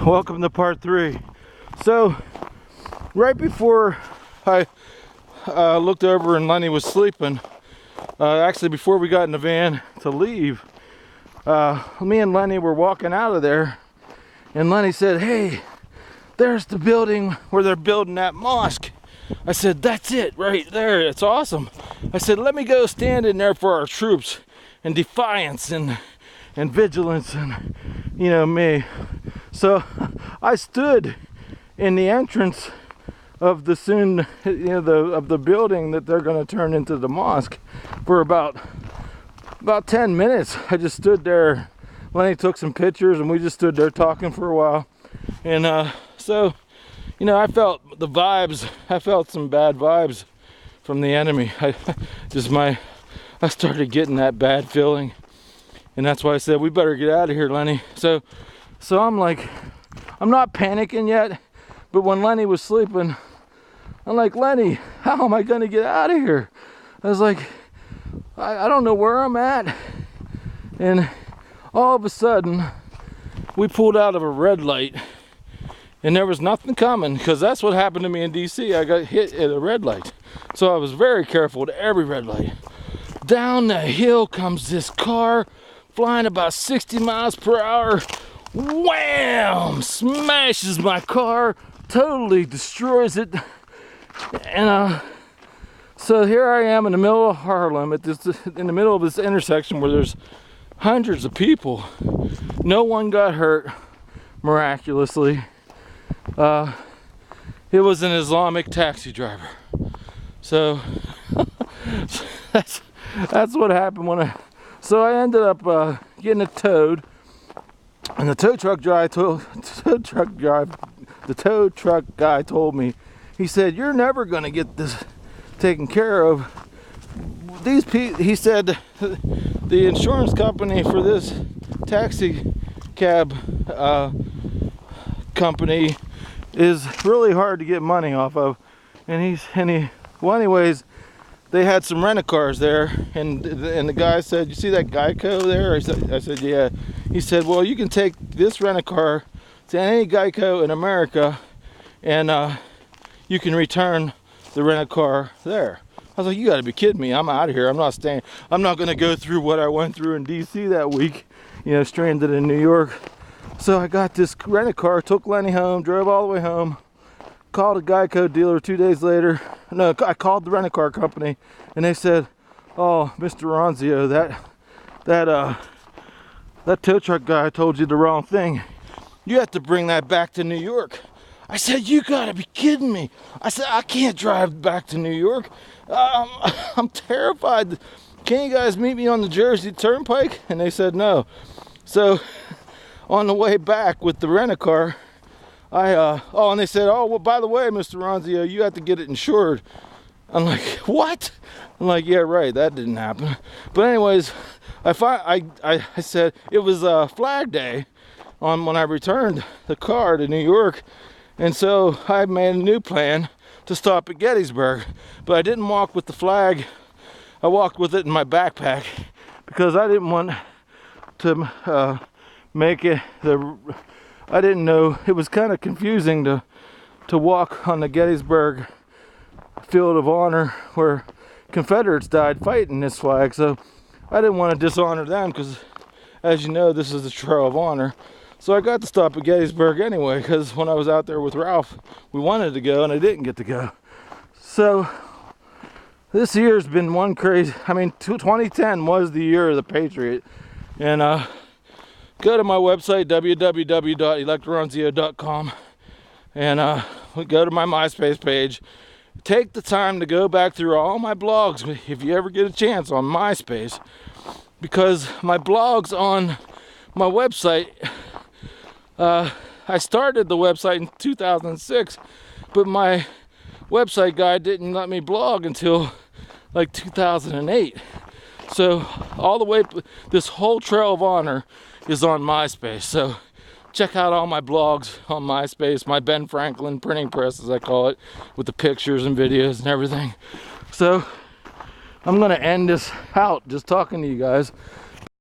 Welcome to part 3. So, right before I looked over and Lenny was sleeping, actually before we got in the van to leave, me and Lenny were walking out of there, and Lenny said, "Hey, there's the building where they're building that mosque." I said, "That's it right there, it's awesome." I said, "Let me go stand in there for our troops and defiance and vigilance and, you know, me." So I stood in the entrance of the of the building that they're going to turn into the mosque for about 10 minutes. I just stood there. Lenny took some pictures and we just stood there talking for a while. And so, you know, I felt the vibes. I felt some bad vibes from the enemy. I started getting that bad feeling. And that's why I said, we better get out of here, Lenny. So I'm like, I'm not panicking yet, but when Lenny was sleeping, I'm like, "Lenny, how am I gonna get out of here?" I was like, I don't know where I'm at. And all of a sudden, we pulled out of a red light, and there was nothing coming, because that's what happened to me in DC. I got hit at a red light. So I was very careful at every red light. Down the hill comes this car, flying about 60 miles per hour. Wham! Smashes my car, totally destroys it. And so here I am in the middle of Harlem, in the middle of this intersection where there's hundreds of people. No one got hurt, miraculously. It was an Islamic taxi driver. So that's what happened so I ended up getting it towed. And the tow truck guy told me, he said, "You're never going to get this taken care of. He said, the insurance company for this taxi cab company is really hard to get money off of." Well, anyways, they had some rent-a-cars there, and the guy said, "You see that Geico there?" I said, "Yeah." He said, "Well, you can take this rent-a-car to any Geico in America, and you can return the rent-a-car there." I was like, "You got to be kidding me! I'm out of here. I'm not staying. I'm not going to go through what I went through in DC that week, you know, stranded in New York." So I got this rent-a-car, took Lenny home, drove all the way home. Called a Geico dealer 2 days later. No, I called the rent-a-car company, and they said, "Oh, Mr. Ronzio, that tow truck guy told you the wrong thing. You have to bring that back to New York." I said, "You gotta be kidding me." I said, "I can't drive back to New York. I'm terrified. Can you guys meet me on the Jersey Turnpike?" And they said no. So on the way back with the rent-a-car, and they said, "Oh, well, by the way, Mr. Ronzio, you have to get it insured." I'm like, "What?" I'm like, "Yeah, right, that didn't happen." But anyways, I said, it was Flag Day when I returned the car to New York, and so I made a new plan to stop at Gettysburg. But I didn't walk with the flag. I walked with it in my backpack because I didn't want to make it I didn't know, it was kind of confusing to walk on the Gettysburg Field of Honor where Confederates died fighting this flag. So I didn't want to dishonor them because, as you know, this is the Trail of Honor. So I got to stop at Gettysburg anyway, because when I was out there with Ralph, we wanted to go and I didn't get to go. So this year's been one crazy, 2010 was the year of the Patriot. And go to my website, www.electronzio.com, and go to my MySpace page. Take the time to go back through all my blogs if you ever get a chance on MySpace, because my blogs on my website, I started the website in 2006, but my website guy didn't let me blog until like 2008. So all the way, this whole Trail of Honor is on MySpace. So check out all my blogs on MySpace, my Ben Franklin printing press, as I call it, with the pictures and videos and everything. So I'm gonna end this out just talking to you guys.